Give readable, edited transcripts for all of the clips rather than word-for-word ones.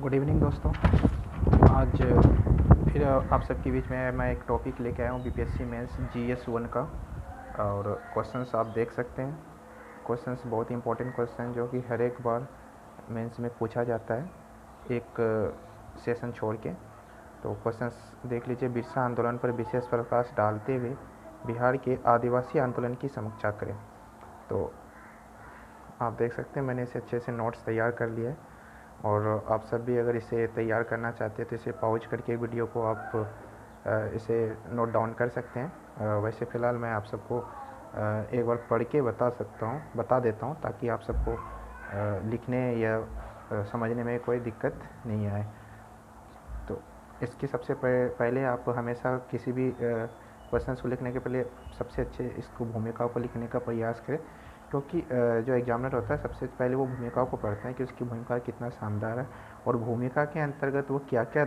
Good evening दोस्तों। आज फिर आप सबके बीच में मैं एक टॉपिक लेके आया हूँ बीपीएससी मेंस जीएस 1 का। और क्वेश्चंस आप देख सकते हैं। क्वेश्चंस बहुत ही इंपॉर्टेंट क्वेश्चन जो कि हर एक बार मेंस में पूछा जाता है एक सेशन छोड़ के। तो क्वेश्चंस देख लीजिए। बिरसा आंदोलन पर विशेष प्रकाश डालते हुए बिहार के आदिवासी आंदोलन की समीक्षा करें। तो आप देख सकते हैं मैंने इसे अच्छे से नोट्स तैयार कर लिए है। और आप सब भी अगर इसे तैयार करना चाहते हैं तो इसे पॉज करके वीडियो को आप इसे नोट डाउन कर सकते हैं। वैसे फ़िलहाल मैं आप सबको एक बार पढ़ के बता देता हूँ ताकि आप सबको लिखने या समझने में कोई दिक्कत नहीं आए। तो इसकी सबसे पहले आप हमेशा किसी भी क्वेश्चन को लिखने के पहले सबसे अच्छे इसको भूमिका को लिखने का प्रयास करें, क्योंकि जो एग्जामिनर होता है सबसे पहले वो भूमिका को पढ़ते हैं कि उसकी भूमिका कितना शानदार है और भूमिका के अंतर्गत वो क्या क्या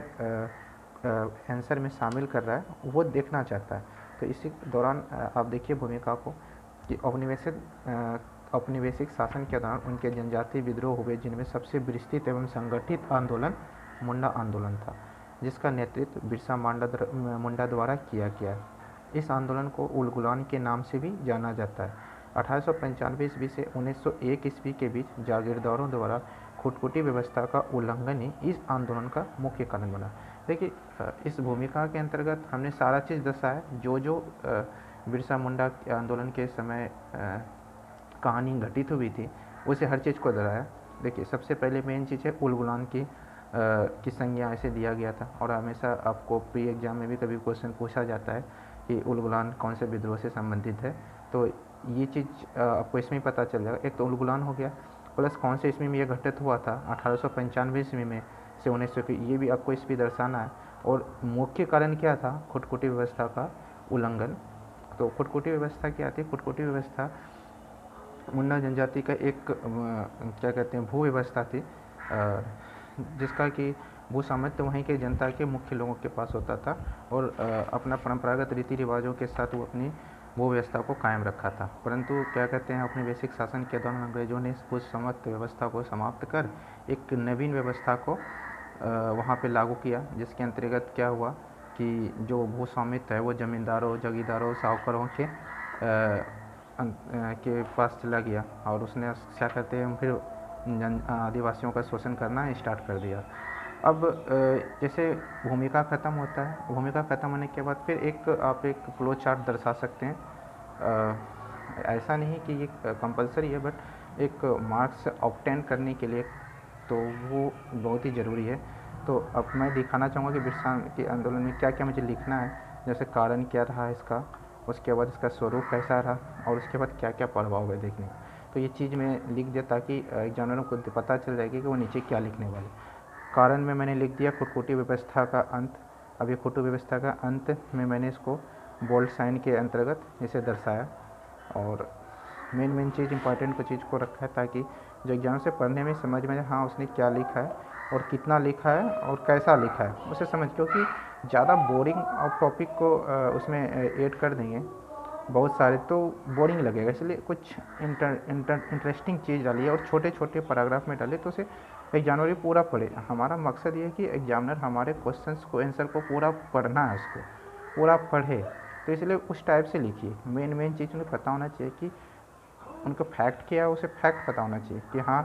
आंसर में शामिल कर रहा है वो देखना चाहता है। तो इसी दौरान आप देखिए भूमिका को कि औपनिवेशिक शासन के दौरान उनके जनजातीय विद्रोह हुए, जिनमें सबसे विस्तृत एवं संगठित आंदोलन मुंडा आंदोलन था, जिसका नेतृत्व बिरसा मुंडा द्वारा किया गया। इस आंदोलन को उलगुलान के नाम से भी जाना जाता है। 1895 ईस्वी से 1901 ईस्वी के बीच जागीरदारों द्वारा खुटकुटी व्यवस्था का उल्लंघन ही इस आंदोलन का मुख्य कारण बना। देखिए इस भूमिका के अंतर्गत हमने सारा चीज़ दर्शाया जो बिरसा मुंडा आंदोलन के समय कहानी घटित हुई थी, उसे हर चीज़ को दर्शाया। देखिए सबसे पहले मेन चीज़ है उलगुलान की संज्ञा ऐसे दिया गया था। और हमेशा आपको प्री एग्जाम में भी कभी क्वेश्चन पूछा जाता है कि उलगुलान कौन से विद्रोह से संबंधित है, तो ये चीज़ आपको इसमें पता चल जाएगा। एक तो उलगुलान हो गया, प्लस कौन से ईस्वी में यह घटित हुआ था 1895 ईस्वी में से 1900 की, ये भी आपको इसमें दर्शाना है। और मुख्य कारण क्या था, खुटकुटी व्यवस्था का उल्लंघन। तो खुटकुटी व्यवस्था क्या थी? खुटकुटी व्यवस्था मुंडा जनजाति का एक क्या कहते हैं भू व्यवस्था थी, जिसका कि भू स्वामित्व वहीं के जनता के मुख्य लोगों के पास होता था और अपना परंपरागत रीति रिवाजों के साथ वो अपनी भू व्यवस्था को कायम रखा था। परंतु क्या कहते हैं औपनिवेशिक शासन के दौरान अंग्रेजों ने इस भू स्वामित्व व्यवस्था को समाप्त कर एक नवीन व्यवस्था को वहाँ पे लागू किया, जिसके अंतर्गत क्या हुआ कि जो भू स्वामित्व है वो ज़मींदारों, जागीरदारों, साहूकारों के पास चला गया और उसने क्या कहते हैं फिर आदिवासियों का शोषण करना स्टार्ट कर दिया। अब जैसे भूमिका ख़त्म होता है, भूमिका ख़त्म होने के बाद फिर आप एक फ्लो चार्ट दर्शा सकते हैं। ऐसा नहीं कि ये कंपलसरी है, बट एक मार्क्स ऑब्टेन करने के लिए तो वो बहुत ही ज़रूरी है। तो अब मैं दिखाना चाहूँगा कि बिरसा के आंदोलन में क्या क्या मुझे लिखना है, जैसे कारण क्या रहा इसका, उसके बाद इसका स्वरूप कैसा रहा और उसके बाद क्या क्या प्रभाव है देखने। तो ये चीज़ मैं लिख दिया ताकि एग्जामिनरों को पता चल जाएगी कि वो नीचे क्या लिखने वाले। कारण में मैंने लिख दिया खुटकुटी व्यवस्था का अंत। अब ये खुटकुटी व्यवस्था का अंत में मैंने इसको बोल्ड साइन के अंतर्गत इसे दर्शाया और मेन चीज़ इंपॉर्टेंट को चीज़ को रखा है ताकि जो एग्जाम से पढ़ने में समझ में हाँ उसने क्या लिखा है और कितना लिखा है और कैसा लिखा है उसे समझ, क्योंकि ज़्यादा बोरिंग आप टॉपिक को उसमें ऐड कर देंगे बहुत सारे तो बोरिंग लगेगा, इसलिए कुछ इंटरेस्टिंग चीज़ डालिए और छोटे छोटे पैराग्राफ में डालिए तो उसे एग्जामिनर पूरा पढ़े। हमारा मकसद ये है कि एग्जामिनर हमारे क्वेश्चंस को आंसर को पूरा पढ़ना है, उसको पूरा पढ़े, तो इसलिए उस टाइप से लिखिए। मेन चीज़ उन्हें पता होना चाहिए कि उनको फैक्ट क्या है, उसे फैक्ट पता होना चाहिए कि हाँ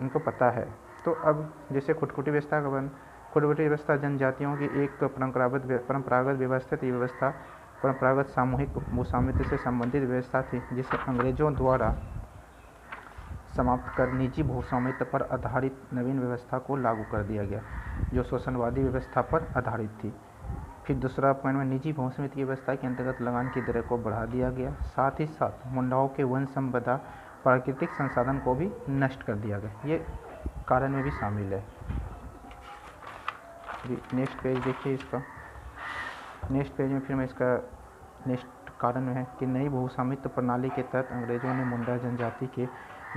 उनको पता है। तो अब जैसे खुटकुटी व्यवस्था का खुटकुटी व्यवस्था जनजातियों की एक परंपरागत व्यवस्थित व्यवस्था परंपरागत सामूहिक भूस्वामित्व से संबंधित व्यवस्था थी, जिसे अंग्रेजों द्वारा समाप्त कर निजी भूस्वामित्व पर आधारित नवीन व्यवस्था को लागू कर दिया गया, जो शोषणवादी व्यवस्था पर आधारित थी। फिर दूसरा पॉइंट में निजी भूस्वामित्व की व्यवस्था के अंतर्गत लगान की दर को बढ़ा दिया गया, साथ ही साथ मुंडाओं के वन संपदा प्राकृतिक संसाधन को भी नष्ट कर दिया गया। ये कारण में भी शामिल है। नेक्स्ट पेज देखिए इसका। नेक्स्ट पेज में फिर मैं इसका नेक्स्ट कारण है कि नई भूस्वामित्व प्रणाली के तहत अंग्रेजों ने मुंडा जनजाति के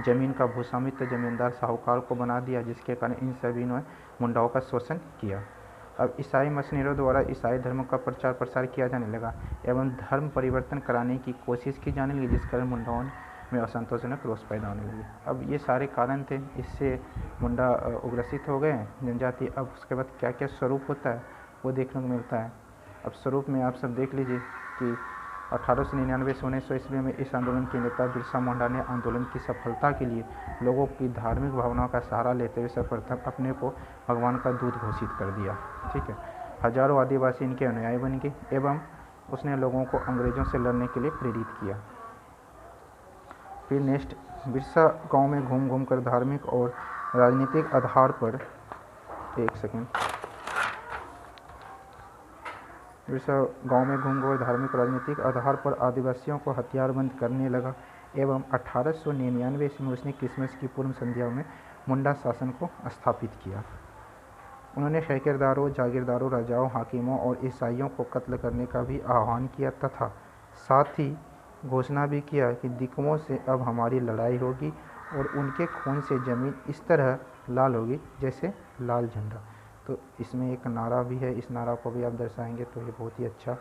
जमीन का भूस्वामित्व जमींदार साहूकार को बना दिया, जिसके कारण इन सभी ने मुंडाओं का शोषण किया। अब ईसाई मशीनरों द्वारा ईसाई धर्म का प्रचार प्रसार किया जाने लगा एवं धर्म परिवर्तन कराने की कोशिश की जाने लगी, जिस कारण में असंतोषजनक रोष पैदा होने लगी। अब ये सारे कारण थे, इससे मुंडा उग्रसित हो गए जनजाति। अब उसके बाद क्या क्या स्वरूप होता है वो देखने को मिलता है। अब स्वरूप में आप सब देख लीजिए कि 1899 से 1900 ईस्वी में इस आंदोलन के नेता बिरसा मुंडा ने आंदोलन की सफलता के लिए लोगों की धार्मिक भावनाओं का सहारा लेते हुए सर्वप्रथम अपने को भगवान का दूत घोषित कर दिया। ठीक है, हजारों आदिवासी इनके अनुयायी बन गए एवं उसने लोगों को अंग्रेजों से लड़ने के लिए प्रेरित किया। फिर नेक्स्ट, बिरसा गांव में घूम घूम कर धार्मिक और राजनीतिक आधार पर, एक सेकेंड, बिरसा गांव में घूम घूम धार्मिक और राजनीतिक आधार पर आदिवासियों को हथियारबंद करने लगा एवं 1899 ईस्वी में उसने क्रिसमस की पूर्व संध्या में मुंडा शासन को स्थापित किया। उन्होंने ठेकेदारों, जागीरदारों, राजाओं, हाकिमों और ईसाइयों को कत्ल करने का भी आह्वान किया तथा साथ ही घोषणा भी किया कि दिक्कमों से अब हमारी लड़ाई होगी और उनके खून से ज़मीन इस तरह लाल होगी जैसे लाल झंडा। तो इसमें एक नारा भी है, इस नारा को भी आप दर्शाएंगे तो ये बहुत ही अच्छा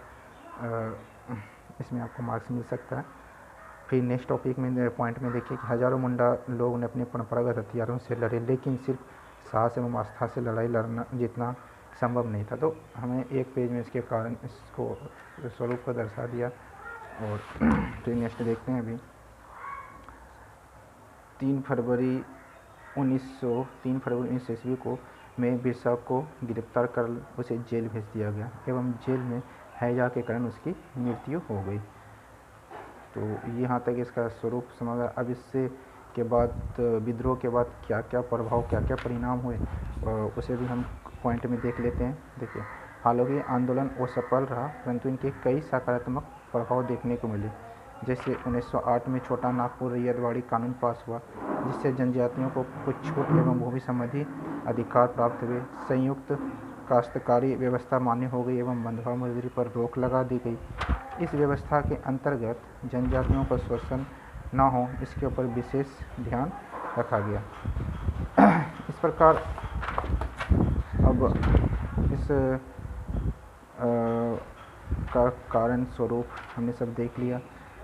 इसमें आपको मार्क्स मिल सकता है। फिर नेक्स्ट टॉपिक में पॉइंट में देखिए कि हजारों मुंडा लोगों ने अपने परंपरागत हथियारों से लड़े, लेकिन सिर्फ साहस एवं आस्था से लड़ाई लड़ना जितना संभव नहीं था। तो हमें एक पेज में इसके कारण इसको स्वरूप को दर्शा दिया। और फिर नेक्स्ट देखते हैं अभी 3 फरवरी 1900 ईस्वी को में बिरसा को गिरफ्तार कर उसे जेल भेज दिया गया एवं जेल में हैजा के कारण उसकी मृत्यु हो गई। तो यहाँ तक इसका स्वरूप समझा। अब इससे के बाद विद्रोह के बाद क्या क्या प्रभाव, क्या क्या परिणाम हुए उसे भी हम पॉइंट में देख लेते हैं। देखिए, हालांकि आंदोलन असफल रहा परंतु इनके कई सकारात्मक प्रभाव देखने को मिले। जैसे 1908 में छोटा नागपुर रैयतवाड़ी कानून पास हुआ जिससे जनजातियों को कुछ छूट एवं भूमि संबंधी अधिकार प्राप्त हुए। संयुक्त काश्तकारी व्यवस्था मान्य हो गई एवं बंधुआ मजदूरी पर रोक लगा दी गई। इस व्यवस्था के अंतर्गत जनजातियों का शोषण न हो इसके ऊपर विशेष ध्यान रखा गया। इस प्रकार अब इस का कारण स्वरूप हमने सब देख लिया,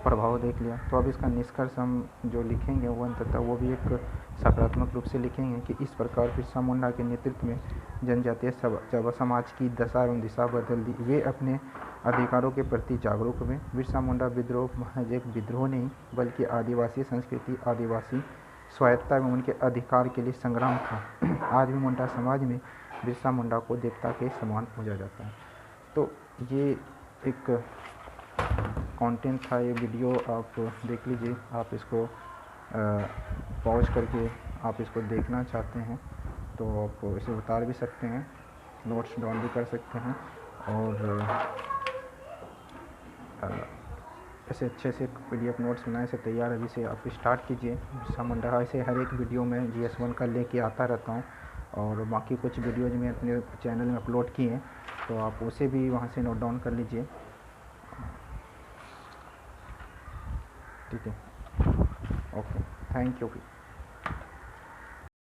प्रभाव देख लिया। तो अब इसका निष्कर्ष हम जो लिखेंगे वो अंततः वो भी एक सकारात्मक रूप से लिखेंगे कि इस प्रकार बिरसा मुंडा के नेतृत्व में जनजातीय समाज की दशा एवं दिशा बदल दी। वे अपने अधिकारों के प्रति जागरूक हुए। बिरसा मुंडा विद्रोह महज एक विद्रोह नहीं बल्कि आदिवासी संस्कृति, आदिवासी स्वायत्तता एवं उनके अधिकार के लिए संग्राम था। आज भी मुंडा समाज में बिरसा मुंडा को देवता के समान पूजा जाता है। तो ये एक कंटेंट था, ये वीडियो आप देख लीजिए। आप इसको पॉज करके आप इसको देखना चाहते हैं तो आप इसे उतार भी सकते हैं, नोट्स डाउन भी कर सकते हैं और ऐसे अच्छे से PDF नोट्स बनाने से तैयार अभी से आप स्टार्ट कीजिए। बिरसा मुंडा ऐसे हर एक वीडियो में GS1 का लेके आता रहता हूँ और बाकी कुछ वीडियोज में अपने चैनल में अपलोड किए हैं तो आप उसे भी वहाँ से नोट डाउन कर लीजिए। ठीक है, ओके, थैंक यू।